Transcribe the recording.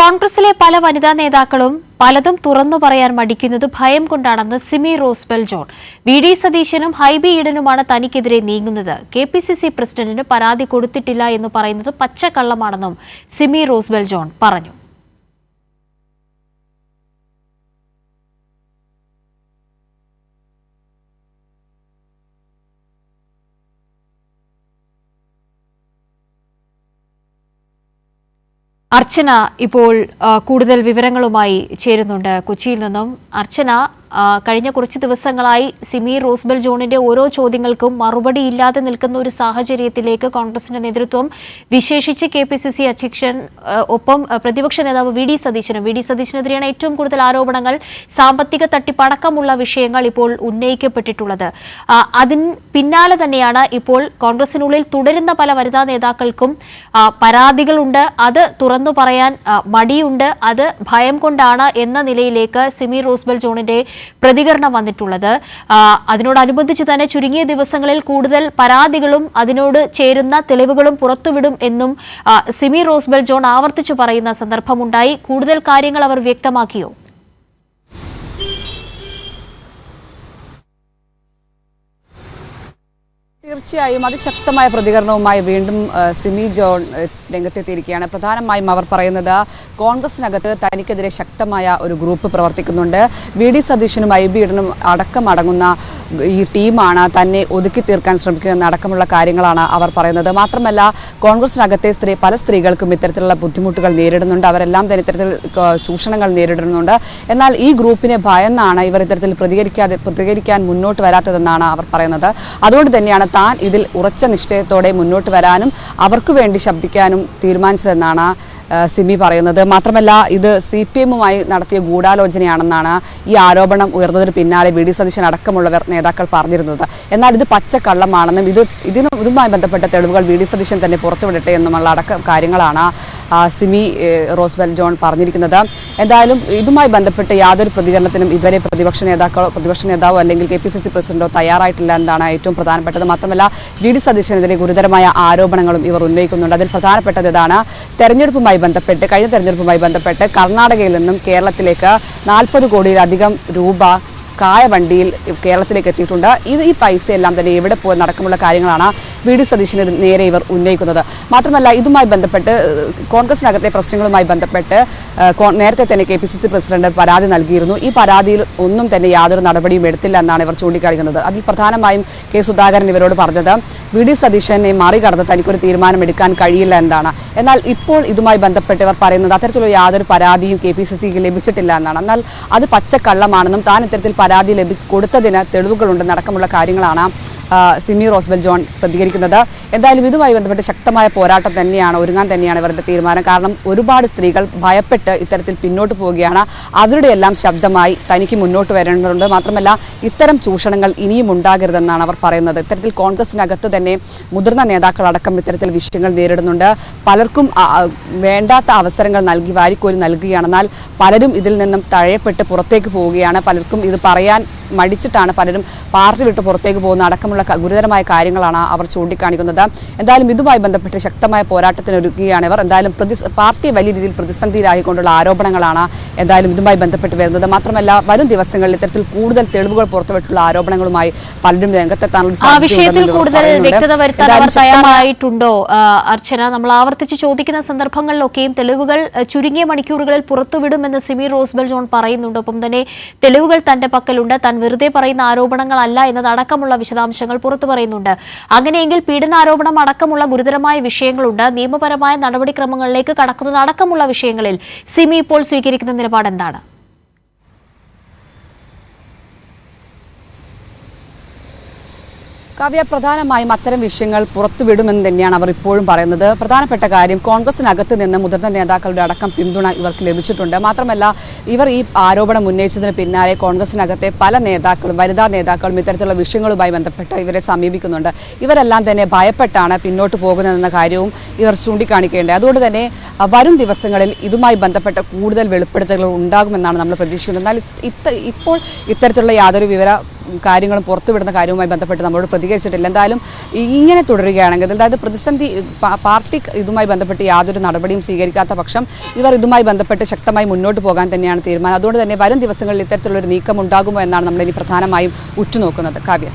കോൺഗ്രസിലെ പല വനിതാ നേതാക്കളും പലതും തുറന്നു പറയാൻ മടിക്കുന്നത് ഭയം കൊണ്ടാണെന്ന് സിമി റോസ്ബെൽ ജോൺ. വി.ഡി. സതീശനും ഹൈബി ഈഡനുമാണ് തനിക്കെതിരെ നീങ്ങുന്നത്. കെ.പി.സി.സി പ്രസിഡന്റിന് പരാതി കൊടുത്തിട്ടില്ല എന്ന് പറയുന്നത് പച്ചക്കള്ളമാണെന്നും സിമി റോസ്ബെൽ ജോൺ പറഞ്ഞു. അർച്ചന ഇപ്പോൾ കൂടുതൽ വിവരങ്ങളുമായി ചേരുന്നുണ്ട് കൊച്ചിയിൽ നിന്നും. അർച്ചന, കഴിഞ്ഞ കുറച്ച് ദിവസങ്ങളായി സിമി റോസ്ബെൽ ജോണിന്റെ ഓരോ ചോദ്യങ്ങൾക്കും മറുപടിയില്ലാതെ നിൽക്കുന്ന ഒരു സാഹചര്യത്തിലേക്ക് കോൺഗ്രസിന്റെ നേതൃത്വം, വിശേഷിച്ച് കെ.പി.സി.സി അധ്യക്ഷൻ ഒപ്പം പ്രതിപക്ഷ നേതാവ് വി.ഡി. സതീശനെതിരെയാണ് ഏറ്റവും കൂടുതൽ ആരോപണങ്ങൾ, സാമ്പത്തിക തട്ടിപ്പടക്കമുള്ള വിഷയങ്ങൾ ഇപ്പോൾ ഉന്നയിക്കപ്പെട്ടിട്ടുള്ളത്. അതിന് പിന്നാലെ തന്നെയാണ് ഇപ്പോൾ കോൺഗ്രസിനുള്ളിൽ തുടരുന്ന പല വനിതാ നേതാക്കൾക്കും പരാതികളുണ്ട്, അത് തുറന്നു പറയാൻ മടിയുണ്ട്, അത് ഭയം കൊണ്ടാണ് എന്ന നിലയിലേക്ക് സിമി റോസ്ബെൽ ജോണിന്റെ പ്രതികരണം വന്നിട്ടുള്ളത്. അതിനോടനുബന്ധിച്ച് തന്നെ ചുരുങ്ങിയ ദിവസങ്ങളിൽ കൂടുതൽ പരാതികളും അതിനോട് ചേരുന്ന തെളിവുകളും പുറത്തുവിടും എന്നും സിമി റോസ്ബെൽ ജോൺ ആവർത്തിച്ചു പറയുന്ന സന്ദർഭമുണ്ടായി. കൂടുതൽ കാര്യങ്ങൾ അവർ വ്യക്തമാക്കിയോ? തീർച്ചയായും അതിശക്തമായ പ്രതികരണവുമായി വീണ്ടും സിമി ജോൺ രംഗത്തെത്തിയിരിക്കുകയാണ്. പ്രധാനമായും അവർ പറയുന്നത് കോൺഗ്രസിനകത്ത് തനിക്കെതിരെ ശക്തമായ ഒരു ഗ്രൂപ്പ് പ്രവർത്തിക്കുന്നുണ്ട്. വി.ഡി. സതീശനും ഐബി ഈഡനും അടക്കം അടങ്ങുന്ന ഈ ടീമാണ് തന്നെ ഒതുക്കി തീർക്കാൻ ശ്രമിക്കുന്നത് അടക്കമുള്ള കാര്യങ്ങളാണ് അവർ പറയുന്നത്. മാത്രമല്ല, കോൺഗ്രസിനകത്തെ പല സ്ത്രീകൾക്കും ഇത്തരത്തിലുള്ള ബുദ്ധിമുട്ടുകൾ നേരിടുന്നുണ്ട്. അവരെല്ലാം തന്നെ ഇത്തരത്തിൽ ചൂഷണങ്ങൾ നേരിടുന്നുണ്ട്. എന്നാൽ ഈ ഗ്രൂപ്പിനെ ഭയന്നാണ് ഇവർ ഇത്തരത്തിൽ പ്രതികരിക്കാൻ മുന്നോട്ട് വരാത്തതെന്നാണ് അവർ പറയുന്നത്. അതുകൊണ്ട് തന്നെയാണ് താൻ ഇതിൽ ഉറച്ച നിശ്ചയത്തോടെ മുന്നോട്ട് വരാനും അവർക്ക് വേണ്ടി ശബ്ദിക്കാനും തീരുമാനിച്ചതെന്നാണ് സിമി പറയുന്നത്. മാത്രമല്ല, ഇത് CPM-മായി നടത്തിയ ഗൂഢാലോചനയാണെന്നാണ് ഈ ആരോപണം ഉയർന്നതിന് പിന്നാലെ വി.ഡി. സതീശൻ അടക്കമുള്ളവർ നേതാക്കൾ പറഞ്ഞിരുന്നത്. എന്നാൽ ഇത് പച്ചക്കള്ളമാണെന്നും ഇതുമായി ബന്ധപ്പെട്ട തെളിവുകൾ വി.ഡി. സതീശൻ തന്നെ പുറത്തുവിടട്ടെ എന്നുമുള്ള അടക്കം കാര്യങ്ങളാണ് സിമി റോസ്ബെൽ ജോൺ പറഞ്ഞിരിക്കുന്നത്. എന്തായാലും ഇതുമായി ബന്ധപ്പെട്ട് യാതൊരു പ്രതികരണത്തിനും ഇതുവരെ പ്രതിപക്ഷ നേതാവോ അല്ലെങ്കിൽ കെ.പി.സി.സി പ്രസിഡന്റോ തയ്യാറായിട്ടില്ല എന്നതാണ് ഏറ്റവും പ്രധാനപ്പെട്ടത്. മാത്രമല്ല, വി.ഡി. സതീശനെതിരെ ഗുരുതരമായ ആരോപണങ്ങളും ഇവർ ഉന്നയിക്കുന്നുണ്ട്. അതിൽ പ്രധാനപ്പെട്ടത് ഇതാണ്: കഴിഞ്ഞ തെരഞ്ഞെടുപ്പുമായി ബന്ധപ്പെട്ട് കർണാടകയിൽ നിന്നും കേരളത്തിലേക്ക് 40 കോടിയിലധികം രൂപ കായവണ്ടിയിൽ കേരളത്തിലേക്ക് എത്തിയിട്ടുണ്ട്. ഈ പൈസയെല്ലാം തന്നെ എവിടെ പോയി നടക്കമുള്ള കാര്യങ്ങളാണ് വി.ഡി. സതീശന് നേരെ ഇവർ ഉന്നയിക്കുന്നത്. മാത്രമല്ല, ഇതുമായി ബന്ധപ്പെട്ട് കോൺഗ്രസിനകത്തെ പ്രശ്നങ്ങളുമായി ബന്ധപ്പെട്ട് നേരത്തെ തന്നെ കെ.പി.സി.സി പ്രസിഡന്റ് പരാതി നൽകിയിരുന്നു. ഈ പരാതിയിൽ ഒന്നും തന്നെ യാതൊരു നടപടിയും എടുത്തില്ല എന്നാണ് ഇവർ ചൂണ്ടിക്കാണിക്കുന്നത്. അതിൽ പ്രധാനമായും കെ. സുധാകരൻ ഇവരോട് പറഞ്ഞത് വി.ഡി. സതീശനെ മറികടന്ന് തനിക്കൊരു തീരുമാനമെടുക്കാൻ കഴിയില്ല എന്നാണ്. എന്നാൽ ഇപ്പോൾ ഇതുമായി ബന്ധപ്പെട്ട് ഇവർ പറയുന്നത് അത്തരത്തിലുള്ള യാതൊരു പരാതിയും കെ.പി.സി.സിക്ക് ലഭിച്ചിട്ടില്ല എന്നാണ്. എന്നാൽ അത് പച്ചക്കള്ളമാണെന്നും താൻ ഇത്തരത്തിൽ പരാതി കൊടുത്തതിന് തെളിവുകളുണ്ടെന്ന് അടക്കമുള്ള കാര്യങ്ങളാണ് സിമി റോസ്ബെൽ ജോൺ പ്രതികരിക്കുന്നത്. എന്തായാലും ഇതുമായി ബന്ധപ്പെട്ട് ശക്തമായ പോരാട്ടം തന്നെയാണ്, ഒരുങ്ങാൻ തന്നെയാണ് ഇവരുടെ തീരുമാനം. കാരണം ഒരുപാട് സ്ത്രീകൾ ഭയപ്പെട്ട് ഇത്തരത്തിൽ പിന്നോട്ട് പോവുകയാണ്. അവരുടെ എല്ലാം ശബ്ദമായി തനിക്ക് മുന്നോട്ട് വരേണ്ടതുണ്ട്. മാത്രമല്ല, ഇത്തരം ചൂഷണങ്ങൾ ഇനിയും ഉണ്ടാകരുതെന്നാണ് അവർ പറയുന്നത്. ഇത്തരത്തിൽ കോൺഗ്രസിനകത്ത് തന്നെ മുതിർന്ന നേതാക്കളടക്കം ഇത്തരത്തിൽ വിഷയങ്ങൾ നേരിടുന്നുണ്ട്. പലർക്കും വേണ്ടാത്ത അവസരങ്ങൾ വാരിക്കോരി നൽകുകയാണ്. എന്നാൽ പലരും ഇതിൽ നിന്നും തഴയപ്പെട്ട് പുറത്തേക്ക് പോവുകയാണ്. പലർക്കും ഇത് പറയാൻ മടിച്ചിട്ടാണ് പലരും പാർട്ടി വിട്ട് പുറത്തേക്ക് പോകുന്ന അടക്കമുള്ള ഗുരുതരമായ കാര്യങ്ങളാണ് അവർ ചൂണ്ടിക്കാണിക്കുന്നത്. എന്തായാലും ഇതുമായി ബന്ധപ്പെട്ട് ശക്തമായ പോരാട്ടത്തിന് ഒരുക്കുകയാണ് ഇവർ. എന്തായാലും പാർട്ടിയെ വലിയ രീതിയിൽ പ്രതിസന്ധിയിലായിക്കൊണ്ടുള്ള ആരോപണങ്ങളാണ് എന്തായാലും ഇതുമായി ബന്ധപ്പെട്ട് വരുന്നത്. മാത്രമല്ല, വരും ദിവസങ്ങളിൽ ഇത്തരത്തിൽ കൂടുതൽ തെളിവുകൾ പുറത്തുവിട്ടുള്ള ആരോപണങ്ങളുമായി പലരും രംഗത്തെത്താനുള്ള തയ്യാറായിട്ടുണ്ടോ അർച്ചന? നമ്മൾ ആവർത്തിച്ച് ചോദിക്കുന്ന സന്ദർഭങ്ങളിലൊക്കെയും തെളിവുകൾ ചുരുങ്ങിയ മണിക്കൂറുകളിൽ പുറത്തുവിടുമെന്ന് സിമി റോസ്ബെൽ ജോൺ പറയുന്നുണ്ട്. ഒപ്പം തന്നെ തെളിവുകൾ തന്റെ പക്കലുണ്ട്, താൻ വെറുതെ പറയുന്ന ആരോപണങ്ങളല്ല എന്നതടക്കമുള്ള വിശദാംശങ്ങൾ പുറത്തു പറയുന്നുണ്ട്. അങ്ങനെയെങ്കിൽ പീഡനാരോപണം അടക്കമുള്ള ഗുരുതരമായ വിഷയങ്ങളുണ്ട്, നിയമപരമായ നടപടിക്രമങ്ങളിലേക്ക് കടക്കുന്നതടക്കമുള്ള വിഷയങ്ങളിൽ സിമി ഇപ്പോൾ സ്വീകരിക്കുന്ന നിലപാട് എന്താണ്? കാവ്യ, പ്രധാനമായും അത്തരം വിഷയങ്ങൾ പുറത്തുവിടുമെന്ന് തന്നെയാണ് അവർ ഇപ്പോഴും പറയുന്നത്. പ്രധാനപ്പെട്ട കാര്യം, കോൺഗ്രസിനകത്ത് നിന്ന് മുതിർന്ന നേതാക്കളുടെ അടക്കം പിന്തുണ ഇവർക്ക് ലഭിച്ചിട്ടുണ്ട്. മാത്രമല്ല, ഇവർ ഈ ആരോപണം ഉന്നയിച്ചതിന് പിന്നാലെ കോൺഗ്രസിനകത്തെ പല നേതാക്കളും വനിതാ നേതാക്കളും ഇത്തരത്തിലുള്ള വിഷയങ്ങളുമായി ബന്ധപ്പെട്ട് ഇവരെ സമീപിക്കുന്നുണ്ട്. ഇവരെല്ലാം തന്നെ ഭയപ്പെട്ടാണ് പിന്നോട്ട് പോകുന്നതെന്ന കാര്യവും ഇവർ ചൂണ്ടിക്കാണിക്കേണ്ടത്. അതുകൊണ്ട് തന്നെ വരും ദിവസങ്ങളിൽ ഇതുമായി ബന്ധപ്പെട്ട കൂടുതൽ വെളിപ്പെടുത്തലുകൾ ഉണ്ടാകുമെന്നാണ് നമ്മൾ പ്രതീക്ഷിക്കുന്നത്. എന്നാൽ ഇപ്പോൾ ഇത്തരത്തിലുള്ള യാതൊരു കാര്യങ്ങളും പുറത്തുവിടുന്ന കാര്യവുമായി ബന്ധപ്പെട്ട് നമ്മളോട് പ്രതികരിച്ചിട്ടില്ല. എന്തായാലും ഇങ്ങനെ തുടരുകയാണെങ്കിൽ, അതായത് പ്രതിസന്ധി പാർട്ടി ഇതുമായി ബന്ധപ്പെട്ട് യാതൊരു നടപടിയും സ്വീകരിക്കാത്ത പക്ഷം ഇവർ ഇതുമായി ബന്ധപ്പെട്ട് ശക്തമായി മുന്നോട്ട് പോകാൻ തന്നെയാണ് തീരുമാനം. അതുകൊണ്ട് തന്നെ വരും ദിവസങ്ങളിൽ ഇത്തരത്തിലുള്ളൊരു നീക്കം ഉണ്ടാകുമോ എന്നാണ് നമ്മൾ ഇനി പ്രധാനമായും ഉറ്റുനോക്കുന്നത്. കാവ്യ.